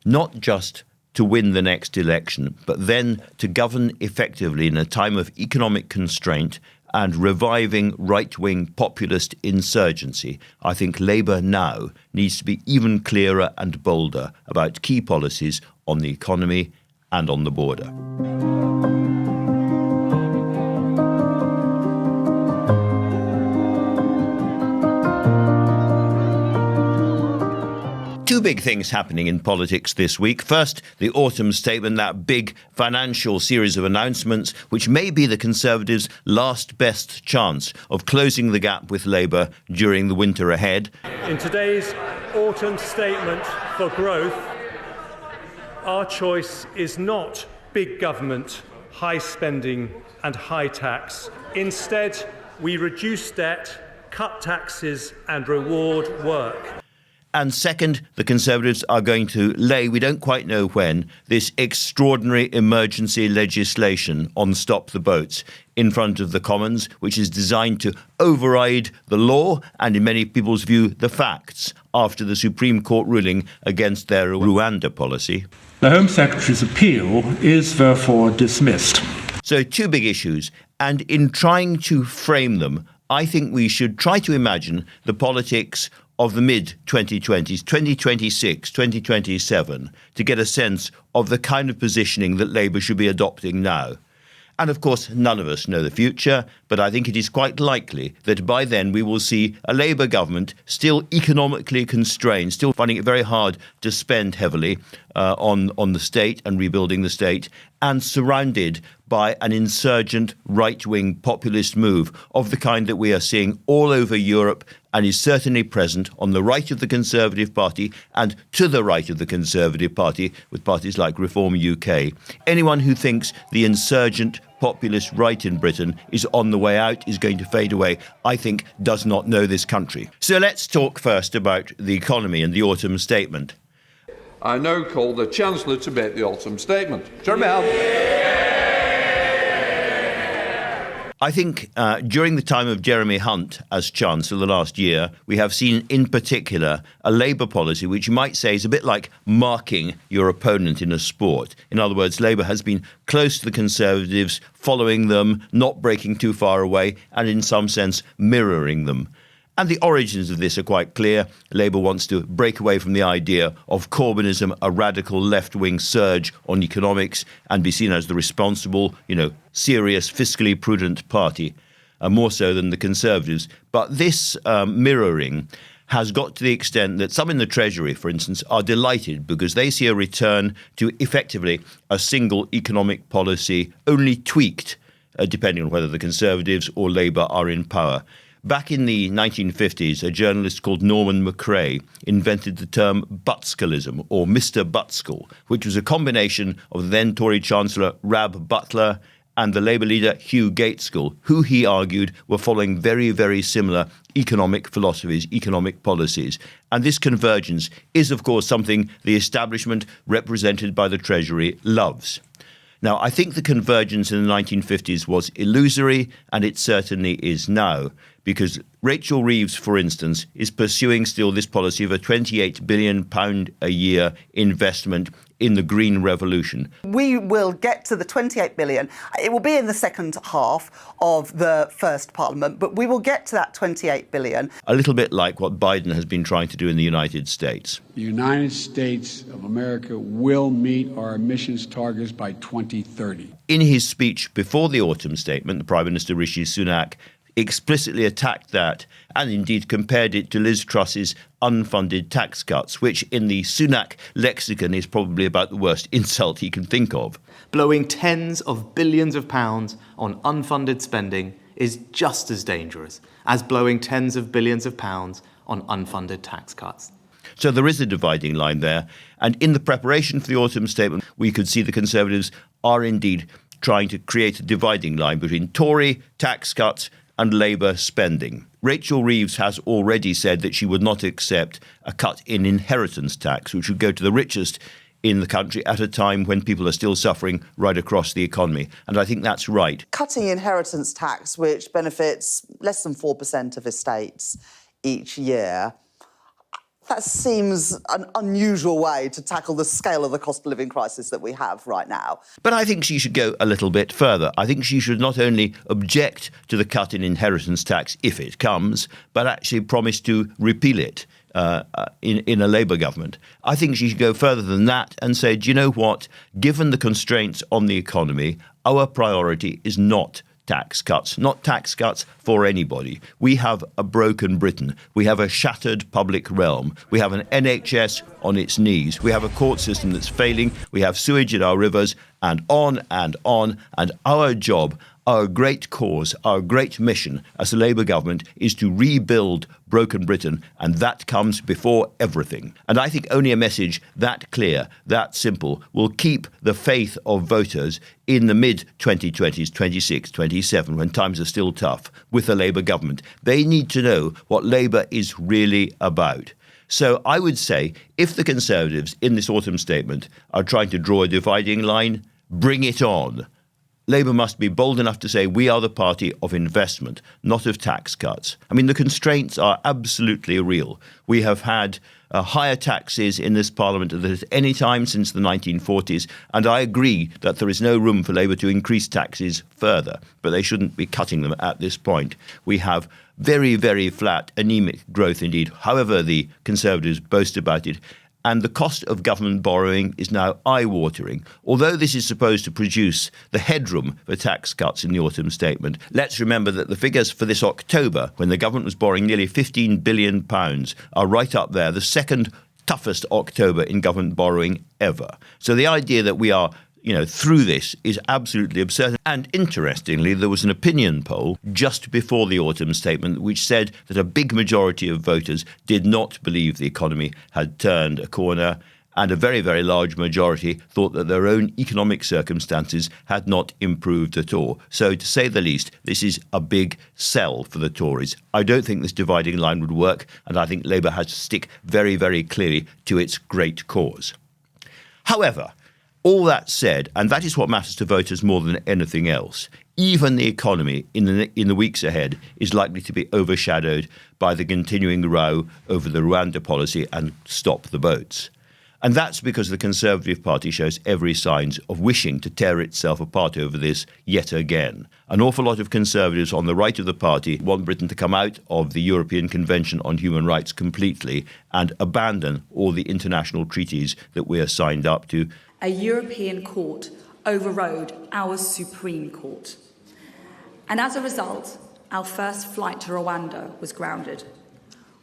not just to win the next election, but then to govern effectively in a time of economic constraint and reviving right-wing populist insurgency. I think Labour now needs to be even clearer and bolder about key policies on the economy and on the border. Two big things happening in politics this week. First, the autumn statement, that big financial series of announcements, which may be the Conservatives' last best chance of closing the gap with Labour during the winter ahead. In today's autumn statement for growth, our choice is not big government, high spending and high tax. Instead, we reduce debt, cut taxes and reward work. And second, the Conservatives are going to lay, we don't quite know when, this extraordinary emergency legislation on Stop the Boats in front of the Commons, which is designed to override the law and, in many people's view, the facts after the Supreme Court ruling against their Rwanda policy. The Home Secretary's appeal is therefore dismissed. So 2 big issues, and in trying to frame them, I think we should try to imagine the politics of the mid-2020s, 2026, 2027, to get a sense of the kind of positioning that Labour should be adopting now. And of course, none of us know the future, but I think it is quite likely that by then we will see a Labour government still economically constrained, still finding it very hard to spend heavily on the state and rebuilding the state, and surrounded by an insurgent right-wing populist move of the kind that we are seeing all over Europe and is certainly present on the right of the Conservative Party and to the right of the Conservative Party with parties like Reform UK. Anyone who thinks the insurgent populist right in Britain is on the way out, is going to fade away, I think does not know this country. So let's talk first about the economy and the autumn statement. I now call the Chancellor to make the autumn statement. Jeremy. I think during the time of Jeremy Hunt as Chancellor last year, we have seen in particular a Labour policy which you might say is a bit like marking your opponent in a sport. In other words, Labour has been close to the Conservatives, following them, not breaking too far away, and in some sense mirroring them. And the origins of this are quite clear. Labour wants to break away from the idea of Corbynism, a radical left-wing surge on economics, and be seen as the responsible, serious, fiscally prudent party, more so than the Conservatives. But this mirroring has got to the extent that some in the Treasury, for instance, are delighted because they see a return to effectively a single economic policy, only tweaked, depending on whether the Conservatives or Labour are in power. Back in the 1950s, a journalist called Norman McRae invented the term Butskellism, or Mr. Butskell, which was a combination of the then Tory Chancellor Rab Butler and the Labour leader Hugh Gaitskell, who he argued were following very, very similar economic philosophies, economic policies. And this convergence is, of course, something the establishment represented by the Treasury loves. Now, I think the convergence in the 1950s was illusory, and it certainly is now, because Rachel Reeves, for instance, is pursuing still this policy of a £28 billion a year investment in the green revolution. We will get to the 28 billion. It will be in the second half of the first parliament, but we will get to that 28 billion. A little bit like what Biden has been trying to do in the United States. The United States of America will meet our emissions targets by 2030. In his speech before the autumn statement, the Prime Minister Rishi Sunak explicitly attacked that and indeed compared it to Liz Truss's unfunded tax cuts, which in the Sunak lexicon is probably about the worst insult he can think of. Blowing tens of billions of pounds on unfunded spending is just as dangerous as blowing tens of billions of pounds on unfunded tax cuts. So there is a dividing line there. And in the preparation for the autumn statement, we could see the Conservatives are indeed trying to create a dividing line between Tory tax cuts and Labour spending. Rachel Reeves has already said that she would not accept a cut in inheritance tax, which would go to the richest in the country at a time when people are still suffering right across the economy. And I think that's right. Cutting inheritance tax, which benefits less than 4% of estates each year, That seems an unusual way to tackle the scale of the cost of living crisis that we have right now. But I think she should go a little bit further. I think she should not only object to the cut in inheritance tax if it comes, but actually promise to repeal it in a Labour government. I think she should go further than that and say, do you know what? Given the constraints on the economy, our priority is not tax cuts for anybody. We have a broken Britain. We have a shattered public realm. We have an NHS on its knees. We have a court system that's failing. We have sewage in our rivers, and on and on. And our job, our great cause, our great mission as a Labour government is to rebuild broken Britain, and that comes before everything. And I think only a message that clear, that simple, will keep the faith of voters in the mid-2020s, 26, 27, when times are still tough, with the Labour government. They need to know what Labour is really about. So I would say, if the Conservatives in this autumn statement are trying to draw a dividing line, bring it on. Labour must be bold enough to say we are the party of investment, not of tax cuts. I mean, the constraints are absolutely real. We have had higher taxes in this Parliament than at any time since the 1940s, and I agree that there is no room for Labour to increase taxes further, but they shouldn't be cutting them at this point. We have very, very flat, anemic growth indeed, however the Conservatives boast about it. And the cost of government borrowing is now eye-watering. Although this is supposed to produce the headroom for tax cuts in the autumn statement, let's remember that the figures for this October, when the government was borrowing nearly £15 billion, are right up there, the second toughest October in government borrowing ever. So the idea that we are through this is absolutely absurd. And interestingly, there was an opinion poll just before the autumn statement which said that a big majority of voters did not believe the economy had turned a corner, and a very, very large majority thought that their own economic circumstances had not improved at all. So, to say the least, this is a big sell for the Tories. I don't think this dividing line would work, and I think Labour has to stick very, very clearly to its great cause. However, all that said, and that is what matters to voters more than anything else, even the economy in the weeks ahead is likely to be overshadowed by the continuing row over the Rwanda policy and stop the boats. And that's because the Conservative Party shows every signs of wishing to tear itself apart over this yet again. An awful lot of Conservatives on the right of the party want Britain to come out of the European Convention on Human Rights completely and abandon all the international treaties that we are signed up to. A European court overrode our Supreme Court. And as a result, our first flight to Rwanda was grounded.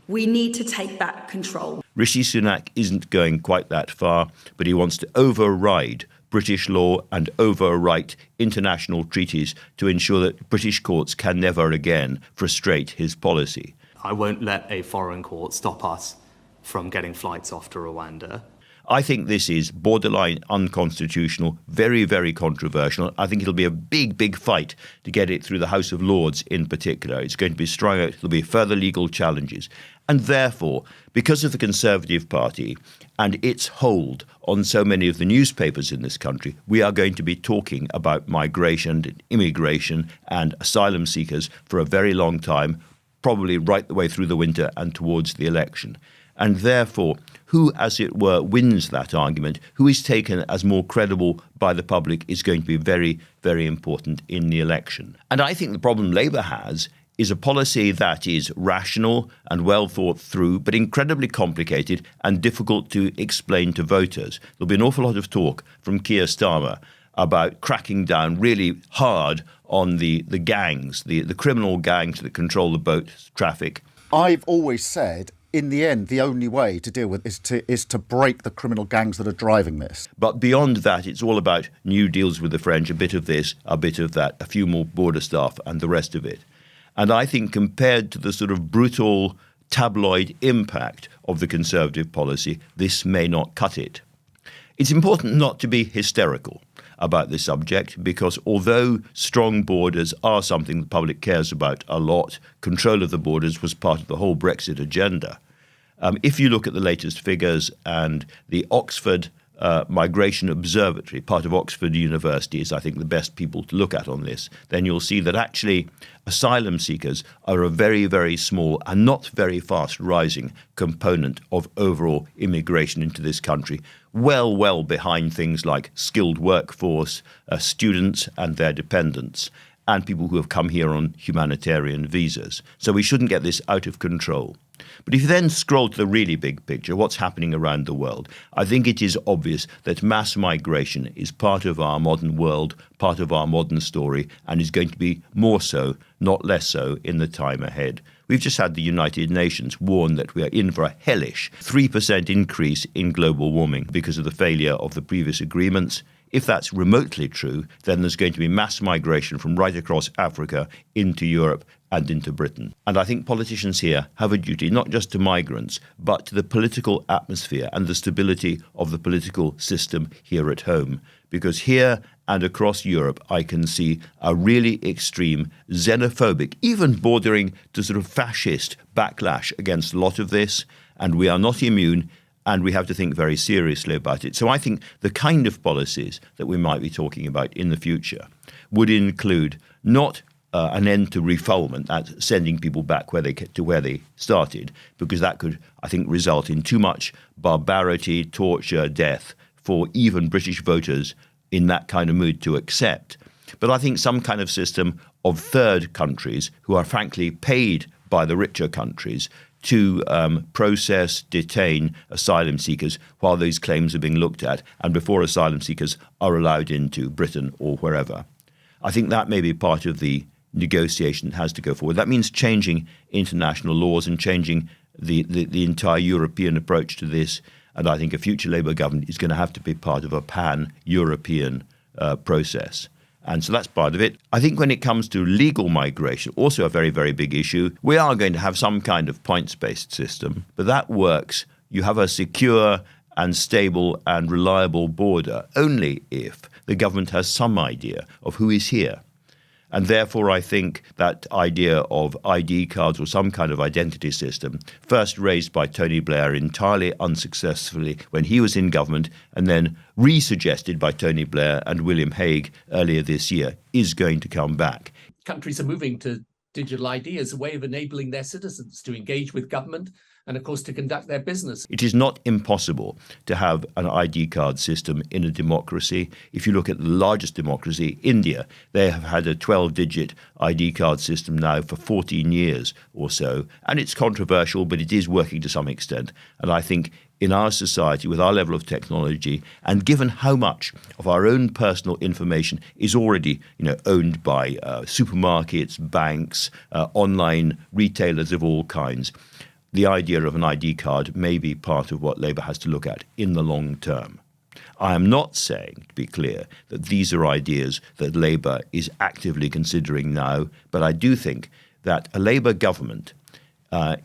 We need to take back control. Rishi Sunak isn't going quite that far, but he wants to override British law and overwrite international treaties to ensure that British courts can never again frustrate his policy. I won't let a foreign court stop us from getting flights off to Rwanda. I think this is borderline unconstitutional, very, very controversial. I think it'll be a big, big fight to get it through the House of Lords in particular. It's going to be strung out. There'll be further legal challenges. And therefore, because of the Conservative Party and its hold on so many of the newspapers in this country, we are going to be talking about migration and immigration and asylum seekers for a very long time, probably right the way through the winter and towards the election. And therefore, who, as it were, wins that argument, who is taken as more credible by the public is going to be very, very important in the election. And I think the problem Labour has is a policy that is rational and well thought through, but incredibly complicated and difficult to explain to voters. There'll be an awful lot of talk from Keir Starmer about cracking down really hard on the gangs, the criminal gangs that control the boat traffic. I've always said, in the end, the only way to deal with is to break the criminal gangs that are driving this. But beyond that, it's all about new deals with the French, a bit of this, a bit of that, a few more border staff and the rest of it. And I think compared to the sort of brutal tabloid impact of the Conservative policy, this may not cut it. It's important not to be hysterical about this subject because although strong borders are something the public cares about a lot, control of the borders was part of the whole Brexit agenda. If you look at the latest figures and the Oxford Migration Observatory, part of Oxford University, is, I think, the best people to look at on this, then you'll see that actually asylum seekers are a very, very small and not very fast rising component of overall immigration into this country, well behind things like skilled workforce, students and their dependents, and people who have come here on humanitarian visas. So we shouldn't get this out of control. But if you then scroll to the really big picture, what's happening around the world, I think it is obvious that mass migration is part of our modern world, part of our modern story, and is going to be more so, not less so, in the time ahead. We've just had the United Nations warn that we are in for a hellish 3% increase in global warming because of the failure of the previous agreements. If that's remotely true, then there's going to be mass migration from right across Africa into Europe and into Britain. And I think politicians here have a duty not just to migrants, but to the political atmosphere and the stability of the political system here at home. Because here and across Europe, I can see a really extreme xenophobic, even bordering to sort of fascist backlash against a lot of this. And we are not immune. And we have to think very seriously about it. So I think the kind of policies that we might be talking about in the future would include not an end to refoulement, that's sending people back where they started, because that could, I think, result in too much barbarity, torture, death for even British voters in that kind of mood to accept. But I think some kind of system of third countries who are frankly paid by the richer countries to process, detain asylum seekers while those claims are being looked at and before asylum seekers are allowed into Britain or wherever. I think that may be part of the negotiation that has to go forward. That means changing international laws and changing the entire European approach to this. And I think a future Labour government is going to have to be part of a pan-European process. And so that's part of it. I think when it comes to legal migration, also a very, very big issue, we are going to have some kind of points-based system. But that works. You have a secure and stable and reliable border only if the government has some idea of who is here. And therefore, I think that idea of ID cards or some kind of identity system, first raised by Tony Blair entirely unsuccessfully when he was in government, and then re-suggested by Tony Blair and William Hague earlier this year, is going to come back. Countries are moving to digital ID as a way of enabling their citizens to engage with government and, of course, to conduct their business. It is not impossible to have an ID card system in a democracy. If you look at the largest democracy, India, they have had a 12-digit ID card system now for 14 years or so. And it's controversial, but it is working to some extent. And I think in our society, with our level of technology, and given how much of our own personal information is already, owned by supermarkets, banks, online retailers of all kinds, the idea of an ID card may be part of what Labour has to look at in the long term. I am not saying, to be clear, that these are ideas that Labour is actively considering now, but I do think that a Labour government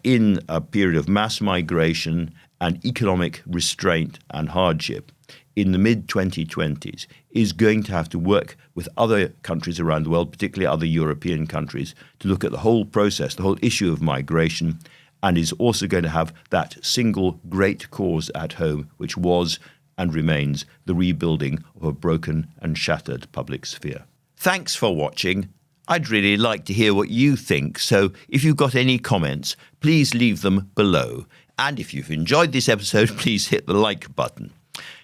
in a period of mass migration and economic restraint and hardship in the mid-2020s is going to have to work with other countries around the world, particularly other European countries, to look at the whole process, the whole issue of migration, and is also going to have that single great cause at home, which was and remains the rebuilding of a broken and shattered public sphere. Thanks for watching. I'd really like to hear what you think, so if you've got any comments, please leave them below. And if you've enjoyed this episode, please hit the like button.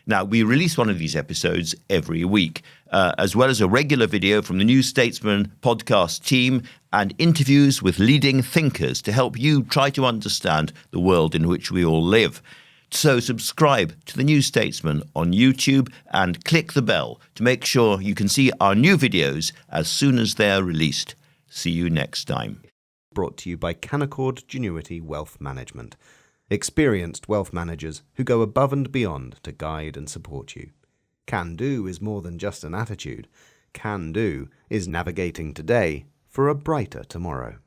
Now, we release one of these episodes every week, as well as a regular video from the new Statesman podcast team and interviews with leading thinkers to help you try to understand the world in which we all live. So subscribe to the New Statesman on YouTube and click the bell to make sure you can see our new videos as soon as they are released. See you next time. Brought to you by Canaccord Genuity Wealth Management. Experienced wealth managers who go above and beyond to guide and support you. Can do is more than just an attitude. Can do is navigating today for a brighter tomorrow.